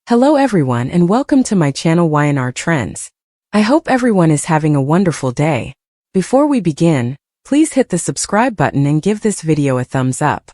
Hello everyone and welcome to my channel YNR Trends. I hope everyone is having a wonderful day. Before we begin, please hit the subscribe button and give this video a thumbs up.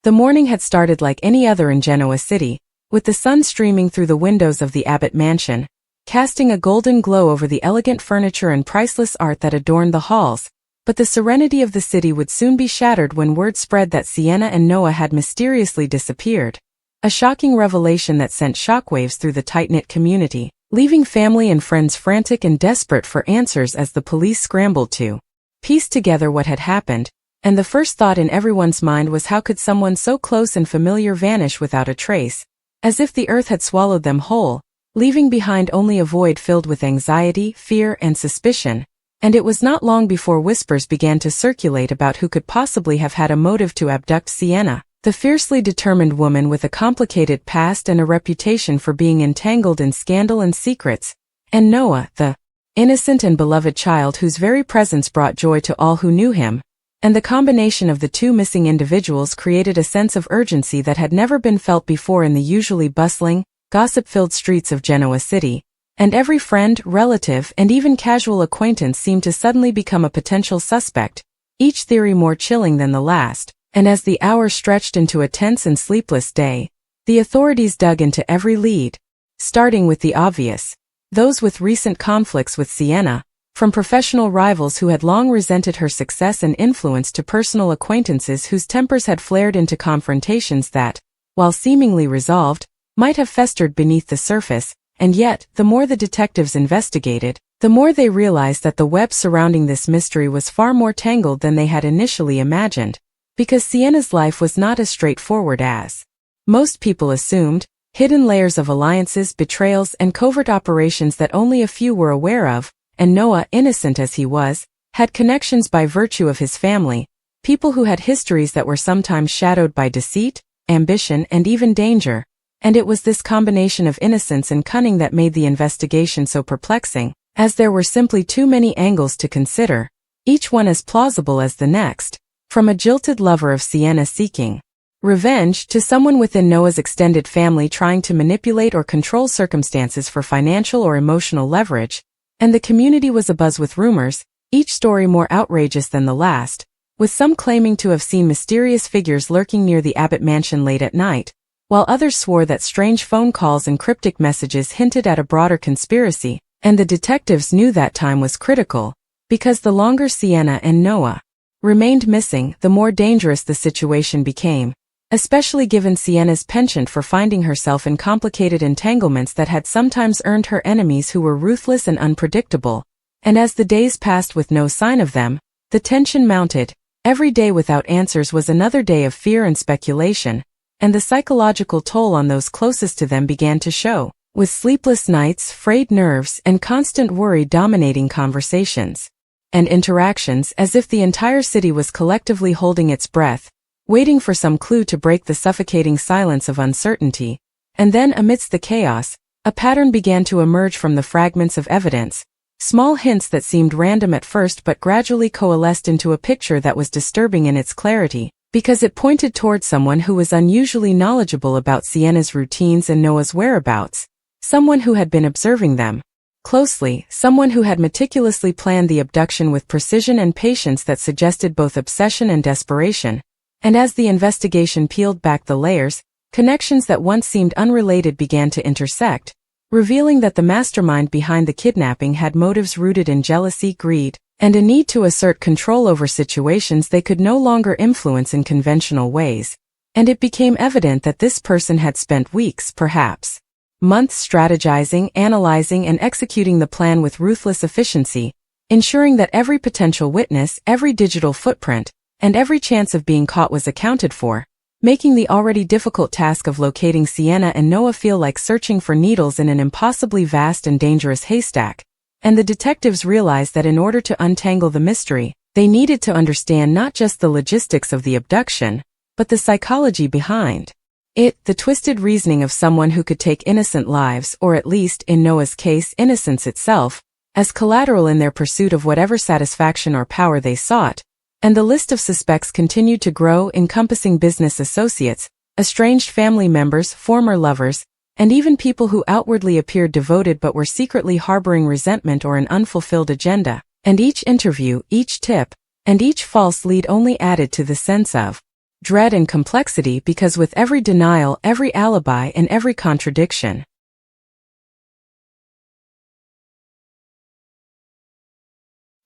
The morning had started like any other in Genoa City, with the sun streaming through the windows of the Abbot mansion, casting a golden glow over the elegant furniture and priceless art that adorned the halls. But the serenity of the city would soon be shattered when word spread that Sienna and Noah had mysteriously disappeared. A shocking revelation that sent shockwaves through the tight-knit community, leaving family and friends frantic and desperate for answers as the police scrambled to piece together what had happened. And the first thought in everyone's mind was, how could someone so close and familiar vanish without a trace, as if the earth had swallowed them whole, leaving behind only a void filled with anxiety, fear, and suspicion. And it was not long before whispers began to circulate about who could possibly have had a motive to abduct Sienna, the fiercely determined woman with a complicated past and a reputation for being entangled in scandal and secrets, and Noah, the innocent and beloved child whose very presence brought joy to all who knew him. And the combination of the two missing individuals created a sense of urgency that had never been felt before in the usually bustling, gossip-filled streets of Genoa City, and every friend, relative, and even casual acquaintance seemed to suddenly become a potential suspect, each theory more chilling than the last. And as the hours stretched into a tense and sleepless day, the authorities dug into every lead, starting with the obvious, those with recent conflicts with Sienna, from professional rivals who had long resented her success and influence to personal acquaintances whose tempers had flared into confrontations that, while seemingly resolved, might have festered beneath the surface. And yet, the more the detectives investigated, the more they realized that the web surrounding this mystery was far more tangled than they had initially imagined. Because Sienna's life was not as straightforward as most people assumed. Hidden layers of alliances, betrayals, and covert operations that only a few were aware of, and Noah, innocent as he was, had connections by virtue of his family, people who had histories that were sometimes shadowed by deceit, ambition, and even danger. And it was this combination of innocence and cunning that made the investigation so perplexing, as there were simply too many angles to consider, each one as plausible as the next. From a jilted lover of Sienna seeking revenge to someone within Noah's extended family trying to manipulate or control circumstances for financial or emotional leverage, and the community was abuzz with rumors, each story more outrageous than the last, with some claiming to have seen mysterious figures lurking near the Abbot mansion late at night, while others swore that strange phone calls and cryptic messages hinted at a broader conspiracy. And the detectives knew that time was critical, because the longer Sienna and Noah remained missing, the more dangerous the situation became, especially given Sienna's penchant for finding herself in complicated entanglements that had sometimes earned her enemies who were ruthless and unpredictable. And as the days passed with no sign of them, the tension mounted. Every day without answers was another day of fear and speculation, and the psychological toll on those closest to them began to show, with sleepless nights, frayed nerves, and constant worry dominating conversations and interactions, as if the entire city was collectively holding its breath, waiting for some clue to break the suffocating silence of uncertainty. And then, amidst the chaos, a pattern began to emerge from the fragments of evidence, small hints that seemed random at first but gradually coalesced into a picture that was disturbing in its clarity, because it pointed toward someone who was unusually knowledgeable about Sienna's routines and Noah's whereabouts, someone who had been observing them closely, someone who had meticulously planned the abduction with precision and patience that suggested both obsession and desperation. And as the investigation peeled back the layers, connections that once seemed unrelated began to intersect, revealing that the mastermind behind the kidnapping had motives rooted in jealousy, greed, and a need to assert control over situations they could no longer influence in conventional ways. And it became evident that this person had spent weeks, perhaps months, strategizing, analyzing, and executing the plan with ruthless efficiency, ensuring that every potential witness, every digital footprint, and every chance of being caught was accounted for, making the already difficult task of locating Sienna and Noah feel like searching for needles in an impossibly vast and dangerous haystack. And the detectives realized that in order to untangle the mystery, they needed to understand not just the logistics of the abduction, but the psychology behind it, the twisted reasoning of someone who could take innocent lives, or at least, in Noah's case, innocence itself, as collateral in their pursuit of whatever satisfaction or power they sought. And the list of suspects continued to grow, encompassing business associates, estranged family members, former lovers, and even people who outwardly appeared devoted but were secretly harboring resentment or an unfulfilled agenda. And each interview, each tip, and each false lead only added to the sense of dread and complexity, because with every denial, every alibi, and every contradiction,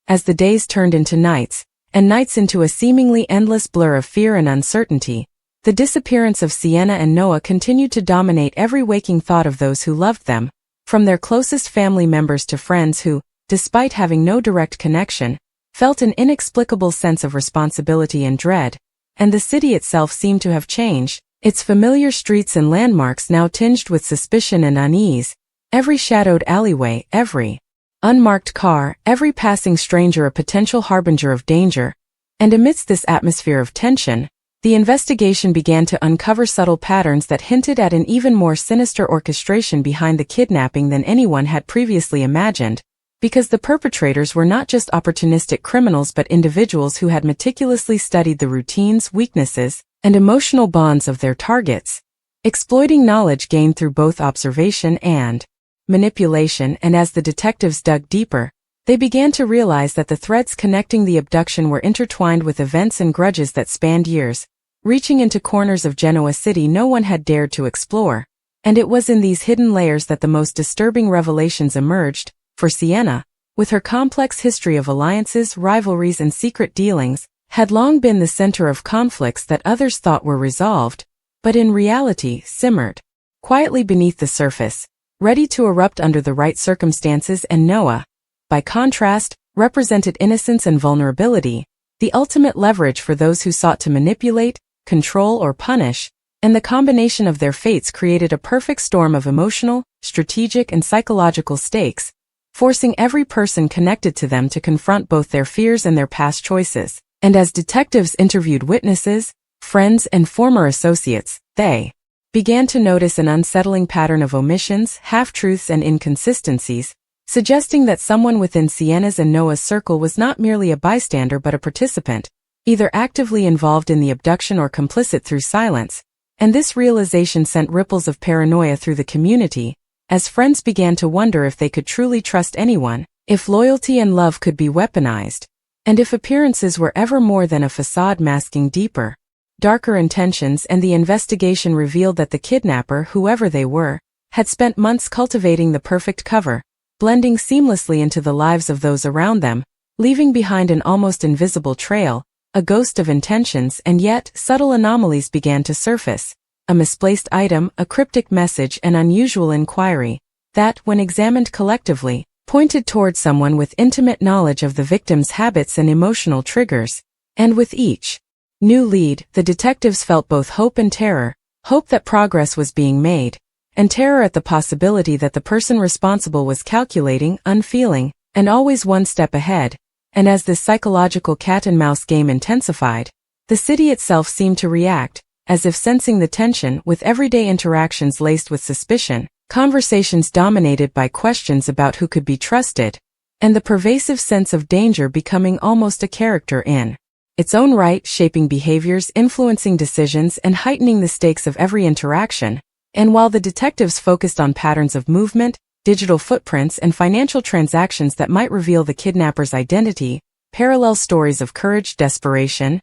as the days turned into nights, and nights into a seemingly endless blur of fear and uncertainty, the disappearance of Sienna and Noah continued to dominate every waking thought of those who loved them, from their closest family members to friends who, despite having no direct connection, felt an inexplicable sense of responsibility and dread. And the city itself seemed to have changed, its familiar streets and landmarks now tinged with suspicion and unease, every shadowed alleyway, every unmarked car, every passing stranger a potential harbinger of danger. And amidst this atmosphere of tension, the investigation began to uncover subtle patterns that hinted at an even more sinister orchestration behind the kidnapping than anyone had previously imagined, because the perpetrators were not just opportunistic criminals but individuals who had meticulously studied the routines, weaknesses, and emotional bonds of their targets, exploiting knowledge gained through both observation and manipulation. And as the detectives dug deeper, they began to realize that the threads connecting the abduction were intertwined with events and grudges that spanned years, reaching into corners of Genoa City no one had dared to explore. And it was in these hidden layers that the most disturbing revelations emerged. For Sienna, with her complex history of alliances, rivalries, and secret dealings, had long been the center of conflicts that others thought were resolved, but in reality simmered quietly beneath the surface, ready to erupt under the right circumstances. And Noah, by contrast, represented innocence and vulnerability, the ultimate leverage for those who sought to manipulate, control, or punish, and the combination of their fates created a perfect storm of emotional, strategic, and psychological stakes, forcing every person connected to them to confront both their fears and their past choices. And as detectives interviewed witnesses, friends, and former associates, they began to notice an unsettling pattern of omissions, half-truths, and inconsistencies, suggesting that someone within Sienna's and Noah's circle was not merely a bystander but a participant, either actively involved in the abduction or complicit through silence. And this realization sent ripples of paranoia through the community, as friends began to wonder if they could truly trust anyone, if loyalty and love could be weaponized, and if appearances were ever more than a facade masking deeper, darker intentions. And the investigation revealed that the kidnapper, whoever they were, had spent months cultivating the perfect cover, blending seamlessly into the lives of those around them, leaving behind an almost invisible trail, a ghost of intentions. And yet, subtle anomalies began to surface. A misplaced item, a cryptic message, an unusual inquiry, that, when examined collectively, pointed toward someone with intimate knowledge of the victim's habits and emotional triggers. And with each new lead, the detectives felt both hope and terror, hope that progress was being made, and terror at the possibility that the person responsible was calculating, unfeeling, and always one step ahead. And as this psychological cat-and-mouse game intensified, the city itself seemed to react, as if sensing the tension. With everyday interactions laced with suspicion, conversations dominated by questions about who could be trusted, and the pervasive sense of danger becoming almost a character in its own right, shaping behaviors, influencing decisions, and heightening the stakes of every interaction. And while the detectives focused on patterns of movement, digital footprints, and financial transactions that might reveal the kidnapper's identity, parallel stories of courage, desperation,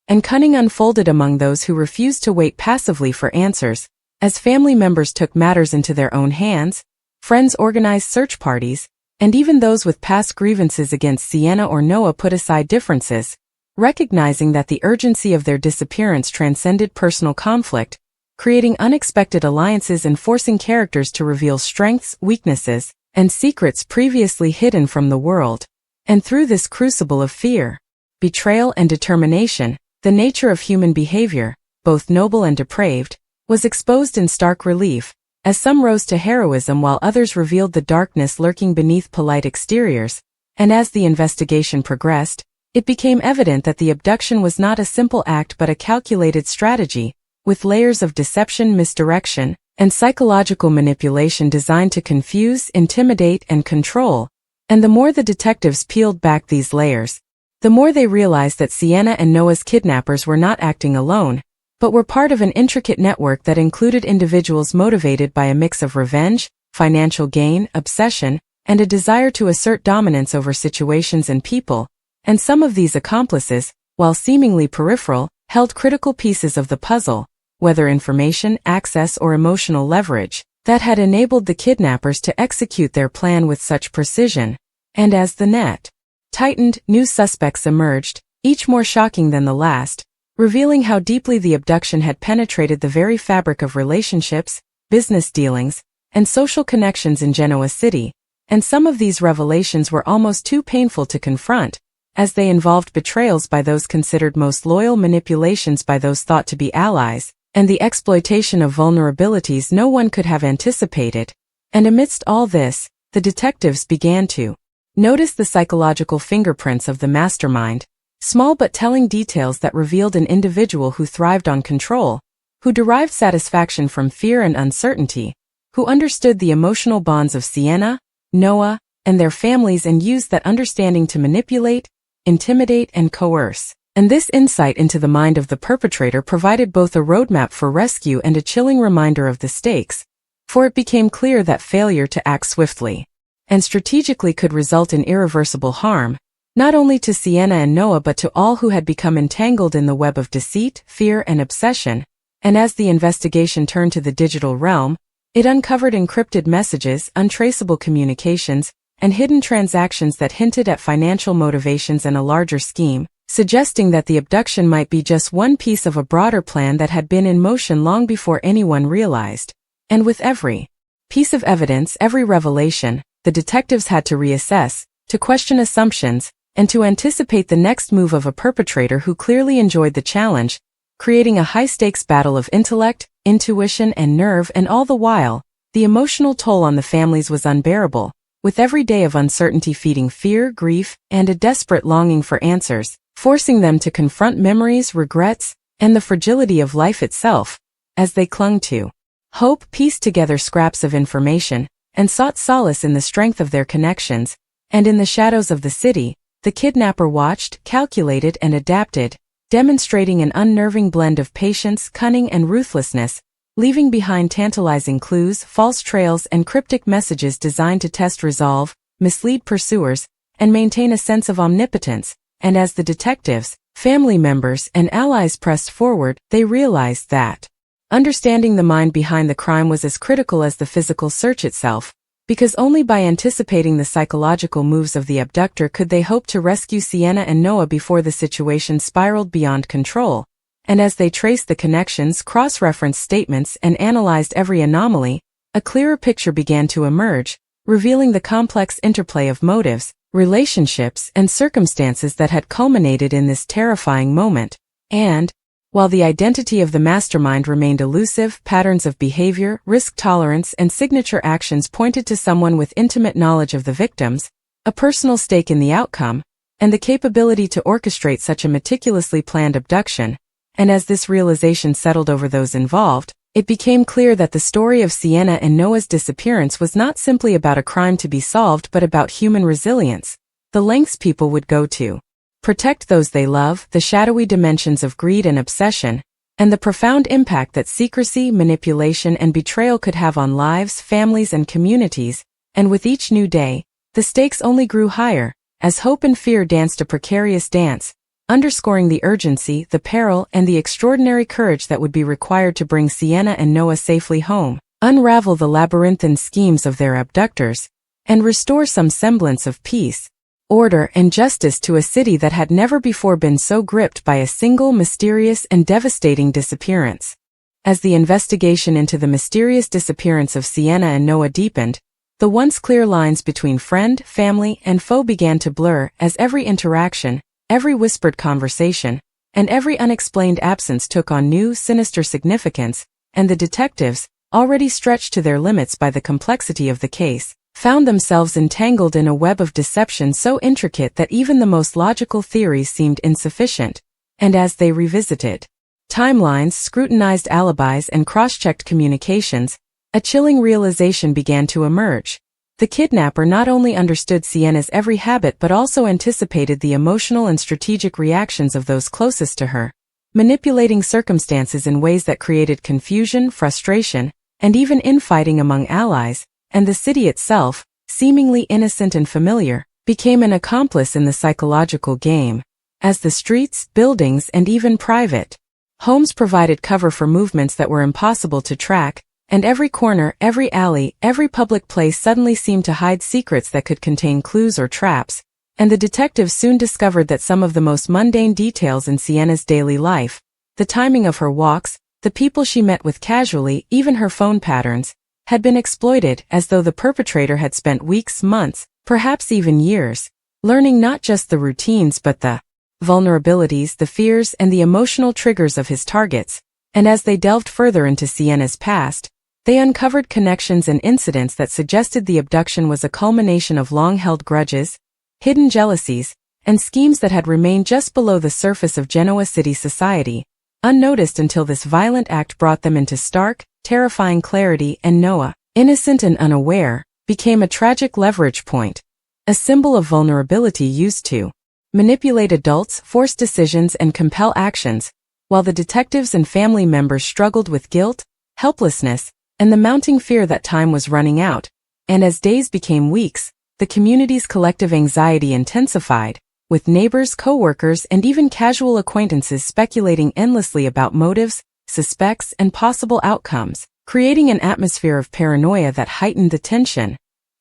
and cunning unfolded among those who refused to wait passively for answers. As family members took matters into their own hands, friends organized search parties, and even those with past grievances against Sienna or Noah put aside differences, recognizing that the urgency of their disappearance transcended personal conflict, creating unexpected alliances and forcing characters to reveal strengths, weaknesses, and secrets previously hidden from the world. And through this crucible of fear, betrayal, and determination, the nature of human behavior, both noble and depraved, was exposed in stark relief, as some rose to heroism while others revealed the darkness lurking beneath polite exteriors. And as the investigation progressed, it became evident that the abduction was not a simple act but a calculated strategy, with layers of deception, misdirection, and psychological manipulation designed to confuse, intimidate, and control. And the more the detectives peeled back these layers, the more they realized that Sienna and Noah's kidnappers were not acting alone. but were part of an intricate network that included individuals motivated by a mix of revenge, financial gain, obsession, and a desire to assert dominance over situations and people, and some of these accomplices, while seemingly peripheral, held critical pieces of the puzzle, whether information, access, or emotional leverage, that had enabled the kidnappers to execute their plan with such precision. And as the net tightened, new suspects emerged, each more shocking than the last, revealing how deeply the abduction had penetrated the very fabric of relationships, business dealings, and social connections in Genoa City, and some of these revelations were almost too painful to confront, as they involved betrayals by those considered most loyal, manipulations by those thought to be allies, and the exploitation of vulnerabilities no one could have anticipated. And amidst all this, the detectives began to notice the psychological fingerprints of the mastermind, small but telling details that revealed an individual who thrived on control, who derived satisfaction from fear and uncertainty, who understood the emotional bonds of Sienna, Noah, and their families and used that understanding to manipulate, intimidate, and coerce. And this insight into the mind of the perpetrator provided both a roadmap for rescue and a chilling reminder of the stakes, for it became clear that failure to act swiftly and strategically could result in irreversible harm, not only to Sienna and Noah but to all who had become entangled in the web of deceit, fear, and obsession. And as the investigation turned to the digital realm, it uncovered encrypted messages, untraceable communications, and hidden transactions that hinted at financial motivations and a larger scheme, suggesting that the abduction might be just one piece of a broader plan that had been in motion long before anyone realized. And with every piece of evidence, every revelation, the detectives had to reassess, to question assumptions, and to anticipate the next move of a perpetrator who clearly enjoyed the challenge, creating a high-stakes battle of intellect, intuition, and nerve. And all the while, the emotional toll on the families was unbearable, with every day of uncertainty feeding fear, grief, and a desperate longing for answers, forcing them to confront memories, regrets, and the fragility of life itself. As they clung to hope, pieced together scraps of information, and sought solace in the strength of their connections, and in the shadows of the city, the kidnapper watched, calculated, and adapted, demonstrating an unnerving blend of patience, cunning, and ruthlessness, leaving behind tantalizing clues, false trails, and cryptic messages designed to test resolve, mislead pursuers, and maintain a sense of omnipotence. And as the detectives, family members, and allies pressed forward, they realized that understanding the mind behind the crime was as critical as the physical search itself, because only by anticipating the psychological moves of the abductor could they hope to rescue Sienna and Noah before the situation spiraled beyond control. And as they traced the connections, cross-referenced statements, and analyzed every anomaly, a clearer picture began to emerge, revealing the complex interplay of motives, relationships, and circumstances that had culminated in this terrifying moment. And, while the identity of the mastermind remained elusive, patterns of behavior, risk tolerance, and signature actions pointed to someone with intimate knowledge of the victims, a personal stake in the outcome, and the capability to orchestrate such a meticulously planned abduction. And as this realization settled over those involved, it became clear that the story of Sienna and Noah's disappearance was not simply about a crime to be solved but about human resilience, the lengths people would go to protect those they love, the shadowy dimensions of greed and obsession, and the profound impact that secrecy, manipulation, and betrayal could have on lives, families, and communities. And with each new day, the stakes only grew higher, as hope and fear danced a precarious dance, underscoring the urgency, the peril, and the extraordinary courage that would be required to bring Sienna and Noah safely home, unravel the labyrinthine schemes of their abductors, and restore some semblance of peace, order, and justice to a city that had never before been so gripped by a single mysterious and devastating disappearance. As the investigation into the mysterious disappearance of Sienna and Noah deepened, the once clear lines between friend, family, and foe began to blur, as every interaction, every whispered conversation, and every unexplained absence took on new, sinister significance. And the detectives, already stretched to their limits by the complexity of the case, found themselves entangled in a web of deception so intricate that even the most logical theories seemed insufficient. And as they revisited timelines, scrutinized alibis, and cross-checked communications, a chilling realization began to emerge. The kidnapper not only understood Sienna's every habit but also anticipated the emotional and strategic reactions of those closest to her, manipulating circumstances in ways that created confusion, frustration, and even infighting among allies, and the city itself, seemingly innocent and familiar, became an accomplice in the psychological game, as the streets, buildings, and even private homes provided cover for movements that were impossible to track, and every corner, every alley, every public place suddenly seemed to hide secrets that could contain clues or traps, and the detectives soon discovered that some of the most mundane details in Sienna's daily life, the timing of her walks, the people she met with casually, even her phone patterns, had been exploited as though the perpetrator had spent weeks, months, perhaps even years, learning not just the routines but the vulnerabilities, the fears, and the emotional triggers of his targets, and as they delved further into Sienna's past, they uncovered connections and incidents that suggested the abduction was a culmination of long-held grudges, hidden jealousies, and schemes that had remained just below the surface of Genoa city society, unnoticed until this violent act brought them into stark, terrifying clarity, and Noah, innocent and unaware, became a tragic leverage point, a symbol of vulnerability used to manipulate adults, force decisions, and compel actions, while the detectives and family members struggled with guilt, helplessness, and the mounting fear that time was running out, and as days became weeks, the community's collective anxiety intensified, with neighbors, co-workers, and even casual acquaintances speculating endlessly about motives, suspects, and possible outcomes, creating an atmosphere of paranoia that heightened the tension,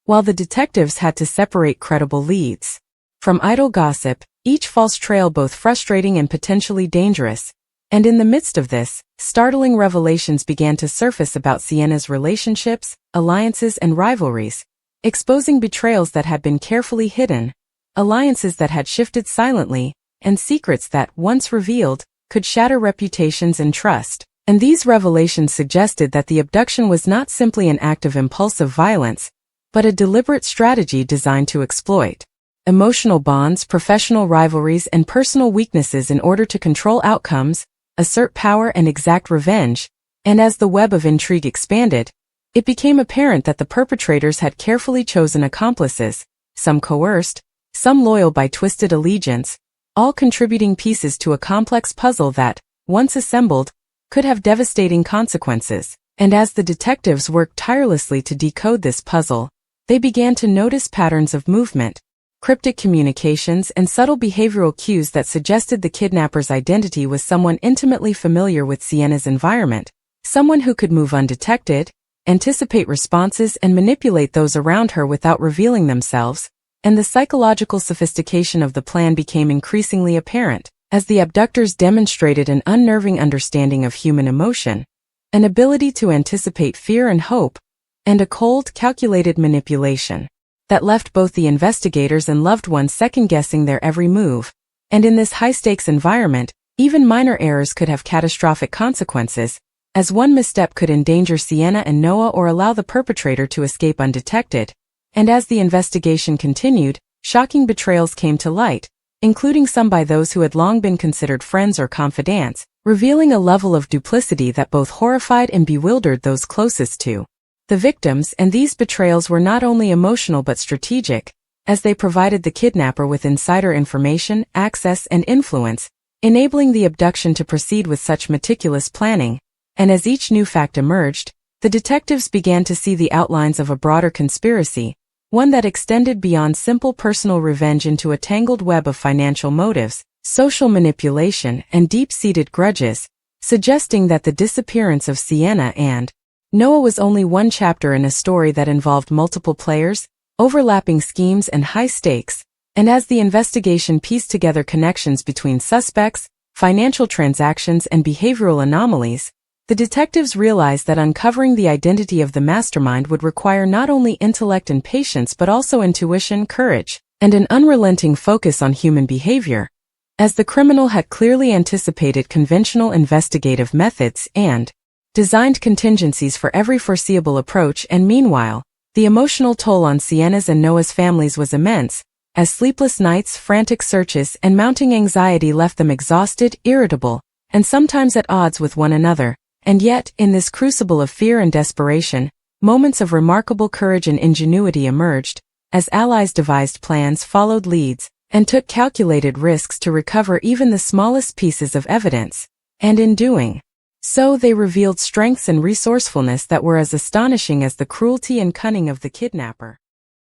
while the detectives had to separate credible leads from idle gossip, each false trail both frustrating and potentially dangerous. And in the midst of this, startling revelations began to surface about Sienna's relationships, alliances, and rivalries, exposing betrayals that had been carefully hidden, alliances that had shifted silently, and secrets that, once revealed, could shatter reputations and trust. And these revelations suggested that the abduction was not simply an act of impulsive violence, but a deliberate strategy designed to exploit emotional bonds, professional rivalries, and personal weaknesses in order to control outcomes, assert power, and exact revenge. And as the web of intrigue expanded, it became apparent that the perpetrators had carefully chosen accomplices, some coerced, some loyal by twisted allegiance, all contributing pieces to a complex puzzle that, once assembled, could have devastating consequences. And as the detectives worked tirelessly to decode this puzzle, they began to notice patterns of movement, cryptic communications, and subtle behavioral cues that suggested the kidnapper's identity was someone intimately familiar with Sienna's environment, someone who could move undetected, anticipate responses, and manipulate those around her without revealing themselves. And the psychological sophistication of the plan became increasingly apparent, as the abductors demonstrated an unnerving understanding of human emotion, an ability to anticipate fear and hope, and a cold, calculated manipulation that left both the investigators and loved ones second-guessing their every move. And in this high-stakes environment, even minor errors could have catastrophic consequences, as one misstep could endanger Sienna and Noah or allow the perpetrator to escape undetected. And as the investigation continued, shocking betrayals came to light, including some by those who had long been considered friends or confidants, revealing a level of duplicity that both horrified and bewildered those closest to the victims. And these betrayals were not only emotional but strategic, as they provided the kidnapper with insider information, access, and influence, enabling the abduction to proceed with such meticulous planning. And as each new fact emerged, the detectives began to see the outlines of a broader conspiracy, one that extended beyond simple personal revenge into a tangled web of financial motives, social manipulation, and deep-seated grudges, suggesting that the disappearance of Sienna and Noah was only one chapter in a story that involved multiple players, overlapping schemes, and high stakes. And as the investigation pieced together connections between suspects, financial transactions, and behavioral anomalies, the detectives realized that uncovering the identity of the mastermind would require not only intellect and patience but also intuition, courage, and an unrelenting focus on human behavior, as the criminal had clearly anticipated conventional investigative methods and designed contingencies for every foreseeable approach. And meanwhile, the emotional toll on Sienna's and Noah's families was immense, as sleepless nights, frantic searches, and mounting anxiety left them exhausted, irritable, and sometimes at odds with one another. And yet, in this crucible of fear and desperation, moments of remarkable courage and ingenuity emerged, as allies devised plans, followed leads, and took calculated risks to recover even the smallest pieces of evidence. And in doing so, they revealed strengths and resourcefulness that were as astonishing as the cruelty and cunning of the kidnapper.